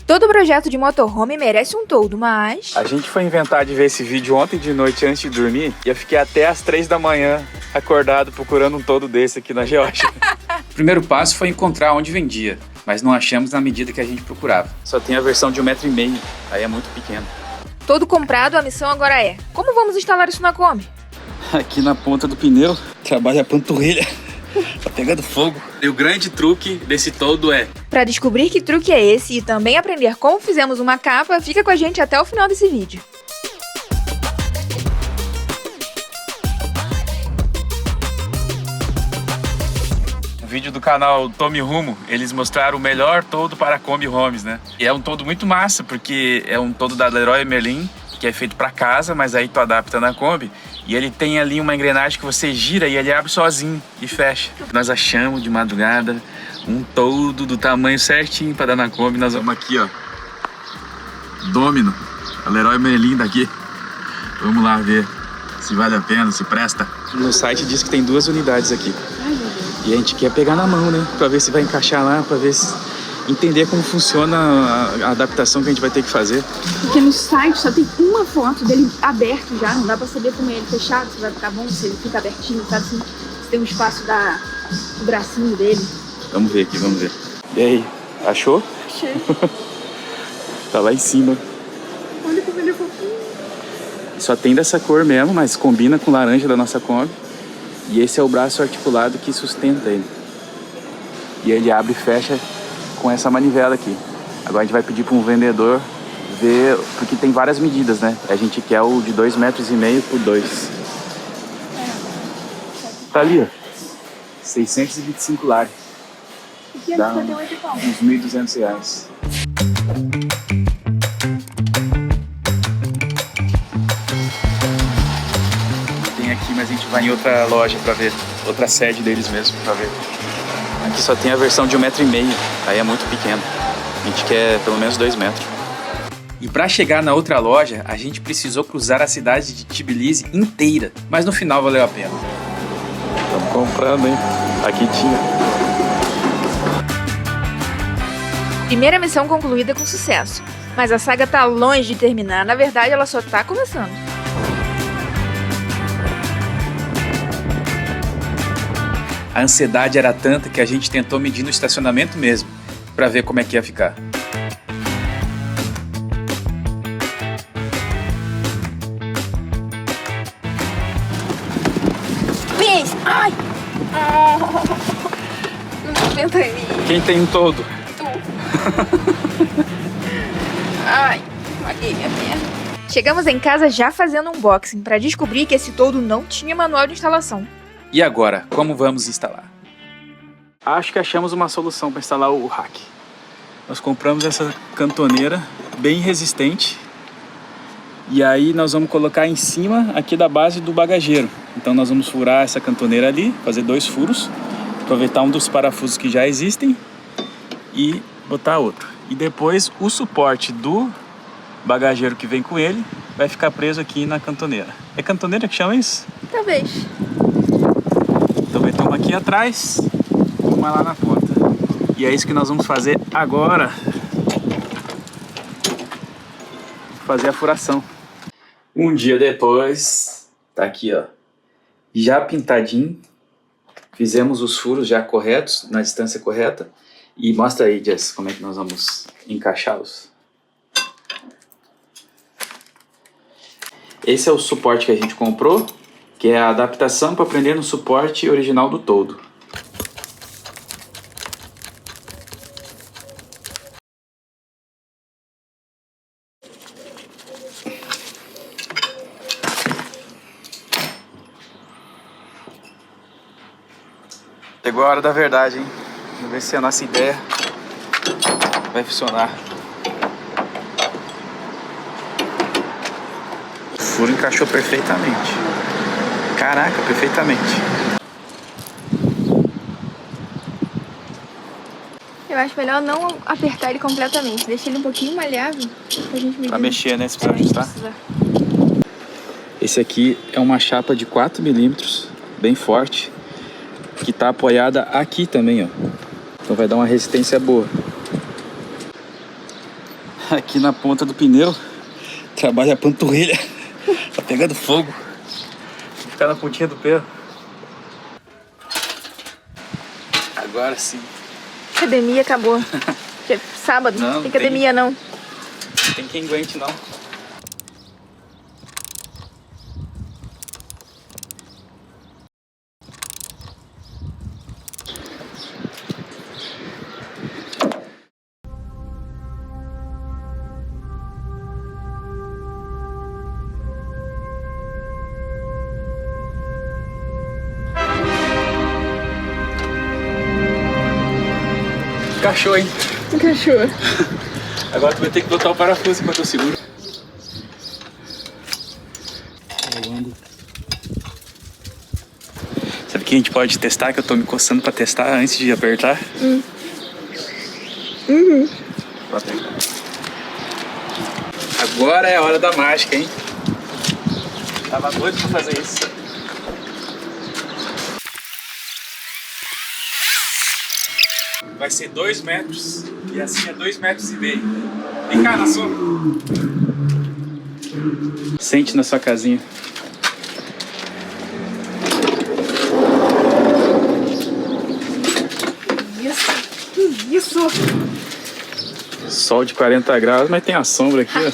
Todo projeto de motorhome merece um toldo, mas... A gente foi inventar de ver esse vídeo ontem de noite antes de dormir e eu fiquei até às 3 da manhã acordado procurando um toldo desse aqui na Geórgia. O primeiro passo foi encontrar onde vendia, mas não achamos na medida que a gente procurava. Só tem a versão de 1,5 m, aí é muito pequeno. Todo comprado, a missão agora é: como vamos instalar isso na Kombi? Aqui na ponta do pneu, trabalha a panturrilha. Tá pegando fogo. E o grande truque desse toldo é... Para descobrir que truque é esse e também aprender como fizemos uma capa, fica com a gente até o final desse vídeo. No vídeo do canal Tome Rumo, eles mostraram o melhor toldo para Kombi Homes, né? E é um toldo muito massa, porque é um toldo da Leroy Merlin, que é feito para casa, mas aí tu adapta na Kombi. E ele tem ali uma engrenagem que você gira e ele abre sozinho e fecha. Nós achamos de madrugada um toldo do tamanho certinho para dar na Kombi. Nós vamos aqui, ó. Domino, a Leroy Merlin daqui. Vamos lá ver se vale a pena, se presta. No site diz que tem 2 unidades aqui. E a gente quer pegar na mão, né? Para ver se vai encaixar lá, para ver se... entender como funciona a adaptação que a gente vai ter que fazer. Porque no site só tem uma foto dele aberto já, não dá pra saber como é ele fechado, se vai ficar bom, se ele fica abertinho, sabe assim, se tem um espaço do bracinho dele. Vamos ver aqui, vamos ver. E aí, achou? Achei. Tá lá em cima. Olha como ele é fofinho. Só tem dessa cor mesmo, mas combina com o laranja da nossa Kombi. E esse é o braço articulado que sustenta ele. E ele abre e fecha com essa manivela aqui. Agora a gente vai pedir para um vendedor ver, porque tem várias medidas, né? A gente quer o de 2,5 m por 2. Tá ali, ó. 625 lar. Dá uns R$1.200. Tem aqui, mas a gente vai em outra loja para ver, outra sede deles mesmo para ver. Aqui só tem a versão de 1,5 m, aí é muito pequeno. A gente quer pelo menos 2 metros. E para chegar na outra loja, a gente precisou cruzar a cidade de Tbilisi inteira. Mas no final valeu a pena. Estamos comprando, hein? Aqui tinha. Primeira missão concluída com sucesso. Mas a saga tá longe de terminar, na verdade ela só tá começando. A ansiedade era tanta que a gente tentou medir no estacionamento mesmo, para ver como é que ia ficar. Luiz! Ai! Não tenta aí. Quem tem um toldo? Tu. Ai, maguei minha perna. Chegamos em casa já fazendo unboxing, para descobrir que esse toldo não tinha manual de instalação. E agora, como vamos instalar? Acho que achamos uma solução para instalar o rack. Nós compramos essa cantoneira bem resistente. E aí nós vamos colocar em cima aqui da base do bagageiro. Então nós vamos furar essa cantoneira ali, fazer 2 furos, aproveitar um dos parafusos que já existem e botar outro. E depois o suporte do bagageiro que vem com ele vai ficar preso aqui na cantoneira. É cantoneira que chama isso? Talvez. Então vai ter uma aqui atrás, uma lá na ponta. E é isso que nós vamos fazer agora. Fazer a furação. Um dia depois, tá aqui, ó, já pintadinho. Fizemos os furos já corretos, na distância correta. E mostra aí, Jess, como é que nós vamos encaixá-los. Esse é o suporte que a gente comprou, que é a adaptação para prender no suporte original do toldo. Chegou a hora da verdade, hein? Vamos ver se a nossa ideia vai funcionar. O furo encaixou perfeitamente. Caraca, perfeitamente. Eu acho melhor não apertar ele completamente, deixa ele um pouquinho maleável pra gente medir. Pra mexer, né? Se precisar ajustar. Esse aqui é uma chapa de 4 milímetros, bem forte, que tá apoiada aqui também, ó. Então vai dar uma resistência boa. Aqui na ponta do pneu trabalha a panturrilha. Tá pegando fogo. Vou ficar na pontinha do pé. Agora sim. Academia acabou. É sábado, Não, não tem academia não. Não tem quem aguente não. Encaixou, hein? Encaixou. Agora tu vai ter que botar o parafuso enquanto eu seguro. Sabe o que a gente pode testar? Que eu tô me coçando pra testar antes de apertar. Vou apertar. Agora é a hora da mágica, hein? Tava doido pra fazer isso. Vai ser 2 metros e assim é 2,5 metros. Vem cá, na sua. Sente na sua casinha. Isso. Sol de 40 graus, mas tem a sombra aqui, ó.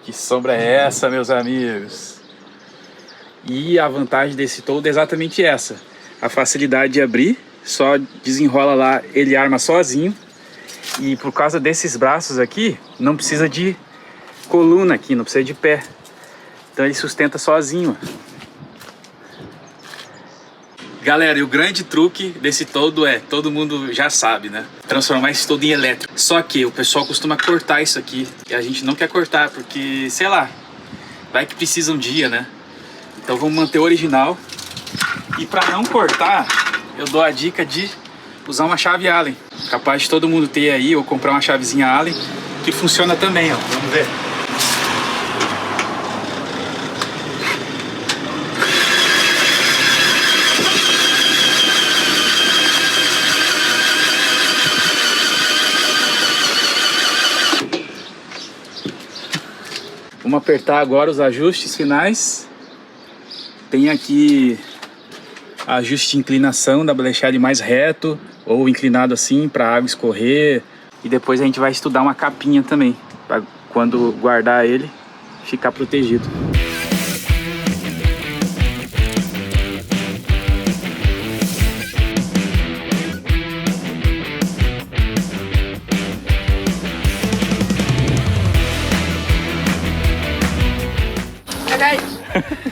Que sombra é essa, meus amigos? E a vantagem desse toldo é exatamente essa. A facilidade de abrir. Só desenrola lá, ele arma sozinho. E por causa desses braços aqui, não precisa de coluna aqui, não precisa de pé. Então ele sustenta sozinho. Galera, e o grande truque desse toldo é, todo mundo já sabe, né? Transformar esse toldo em elétrico. Só que o pessoal costuma cortar isso aqui. E a gente não quer cortar, porque, sei lá, vai que precisa um dia, né? Então vamos manter o original. E para não cortar, eu dou a dica de usar uma chave Allen. Capaz de todo mundo ter aí, ou comprar uma chavezinha Allen, que funciona também, ó. Vamos ver. Vamos apertar agora os ajustes finais. Tem aqui ajuste de inclinação, dá pra deixar ele mais reto ou inclinado assim para a água escorrer. E depois a gente vai estudar uma capinha também, para quando guardar ele ficar protegido.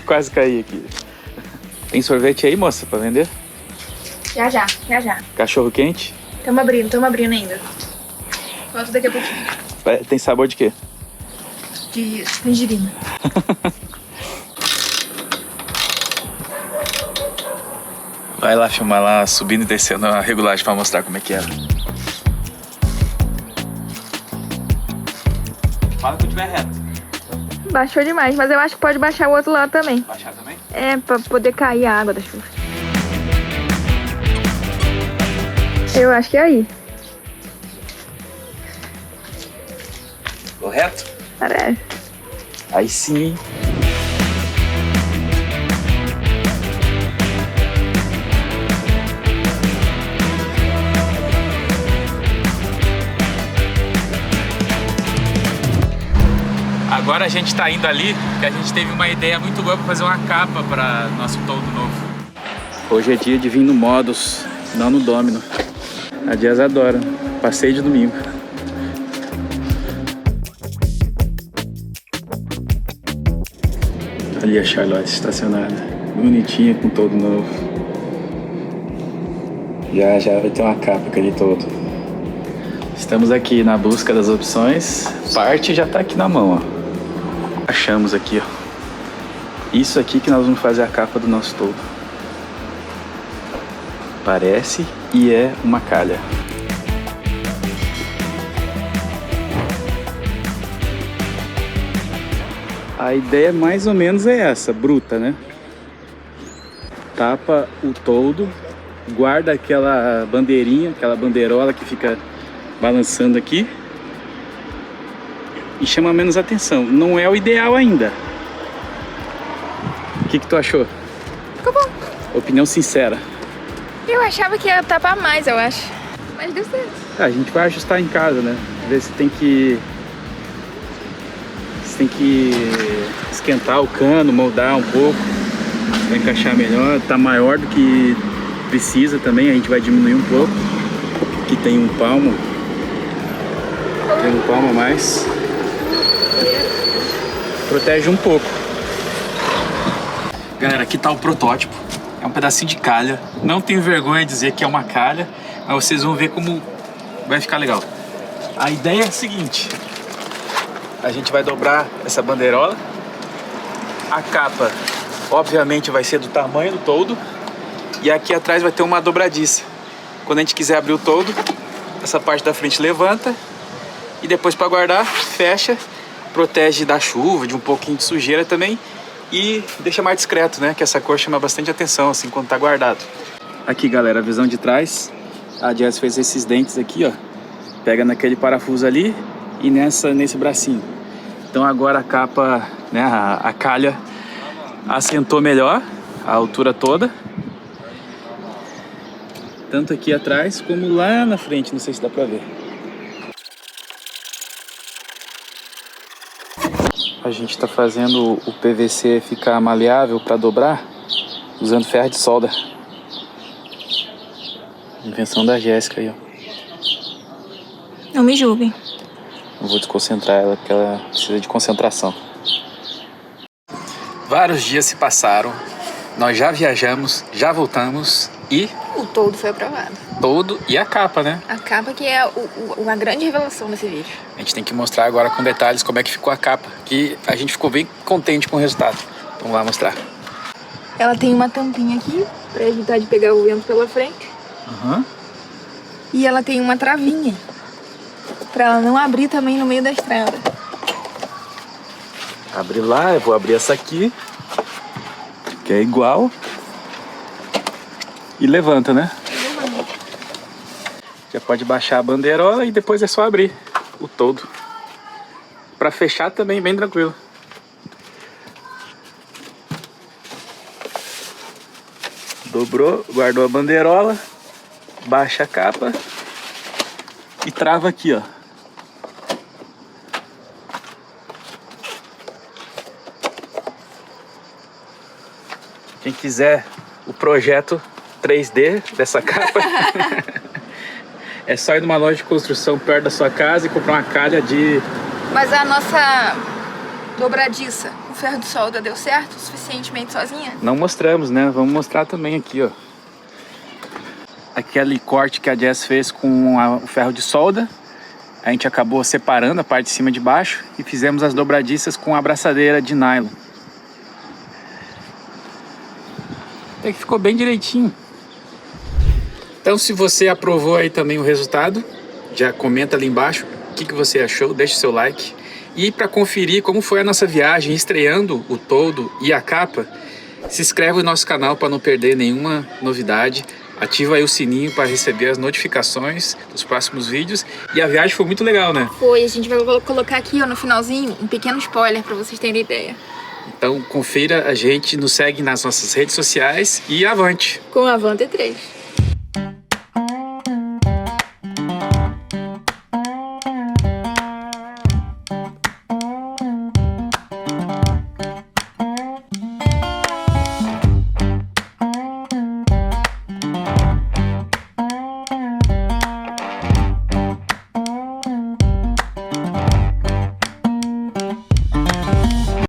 Quase caí aqui. Tem sorvete aí, moça, pra vender? Já. Cachorro quente? Tamo abrindo ainda. Volto daqui a pouquinho. Tem sabor de quê? De tangerina. Vai lá filmar lá, subindo e descendo a regulagem pra mostrar como é que era. Fala que eu tiver reto. Baixou demais, mas eu acho que pode baixar o outro lado também. Baixar também? É, pra poder cair a água da chuva. Eu acho que é aí. Correto? Parece. Aí sim. Agora a gente tá indo ali, porque a gente teve uma ideia muito boa para fazer uma capa para nosso toldo novo. Hoje é dia de vir no Modus, não no Domino. A Dias adora. Passeio de domingo. Ali a Charlotte estacionada, bonitinha com toldo novo. Já vai ter uma capa com aquele toldo. Estamos aqui na busca das opções. Parte já tá aqui na mão, ó. Achamos aqui, ó. Isso aqui que nós vamos fazer a capa do nosso toldo. Parece e é uma calha. A ideia mais ou menos é essa, bruta, né? Tapa o toldo, guarda aquela bandeirinha, aquela bandeirola que fica balançando aqui. e chama menos atenção. Não é o ideal ainda. O que tu achou? Ficou bom. Opinião sincera. Eu achava que ia tapar mais, eu acho. Mas deu certo. A gente vai ajustar em casa, né? Ver se tem que... esquentar o cano, moldar um pouco. Vai encaixar melhor. Tá maior do que precisa também. A gente vai diminuir um pouco. Aqui tem um palmo. Tem um palmo a mais. Protege um pouco. Galera, aqui tá o protótipo. É um pedacinho de calha. Não tenho vergonha de dizer que é uma calha, mas vocês vão ver como vai ficar legal. A ideia é a seguinte: a gente vai dobrar essa bandeirola. A capa, obviamente, vai ser do tamanho do toldo. E aqui atrás vai ter uma dobradiça. Quando a gente quiser abrir o toldo, essa parte da frente levanta. E depois, para guardar, fecha. Protege da chuva, de um pouquinho de sujeira também. E deixa mais discreto, né? Que essa cor chama bastante atenção, assim, quando tá guardado. Aqui, galera, a visão de trás. A Jess fez esses dentes aqui, ó. Pega naquele parafuso ali e nesse bracinho. Então agora a capa, né, a calha assentou melhor, a altura toda. Tanto aqui atrás como lá na frente, não sei se dá pra ver. A gente tá fazendo o PVC ficar maleável para dobrar usando ferro de solda. Invenção da Jéssica aí, ó. Não me julguem. Não vou desconcentrar ela porque ela precisa de concentração. Vários dias se passaram, nós já viajamos, já voltamos e... O toldo foi aprovado. Toldo e a capa, né? A capa que é a grande revelação desse vídeo. A gente tem que mostrar agora com detalhes como é que ficou a capa, que a gente ficou bem contente com o resultado. Vamos lá mostrar. Ela tem uma tampinha aqui, pra evitar de pegar o vento pela frente. Uhum. E ela tem uma travinha, pra ela não abrir também no meio da estrada. Abre lá, eu vou abrir essa aqui, que é igual. E levanta, né? Já pode baixar a bandeirola e depois é só abrir o toldo. Pra fechar também, bem tranquilo. Dobrou, guardou a bandeirola, baixa a capa e trava aqui, ó. Quem quiser o projeto 3D dessa capa, é só ir numa loja de construção perto da sua casa e comprar uma calha de... Mas a nossa dobradiça, o ferro de solda, deu certo o suficientemente sozinha? Não mostramos, né? Vamos mostrar também aqui, ó. Aquele corte que a Jess fez com o ferro de solda, a gente acabou separando a parte de cima e de baixo e fizemos as dobradiças com a abraçadeira de nylon. Até que ficou bem direitinho. Então, se você aprovou aí também o resultado, já comenta ali embaixo o que você achou, deixa o seu like. E para conferir como foi a nossa viagem estreando o toldo e a capa, se inscreve no nosso canal para não perder nenhuma novidade. Ativa aí o sininho para receber as notificações dos próximos vídeos. E a viagem foi muito legal, né? Foi, a gente vai colocar aqui, ó, no finalzinho um pequeno spoiler para vocês terem ideia. Então confira a gente, nos segue nas nossas redes sociais e avante! Com a Van T3.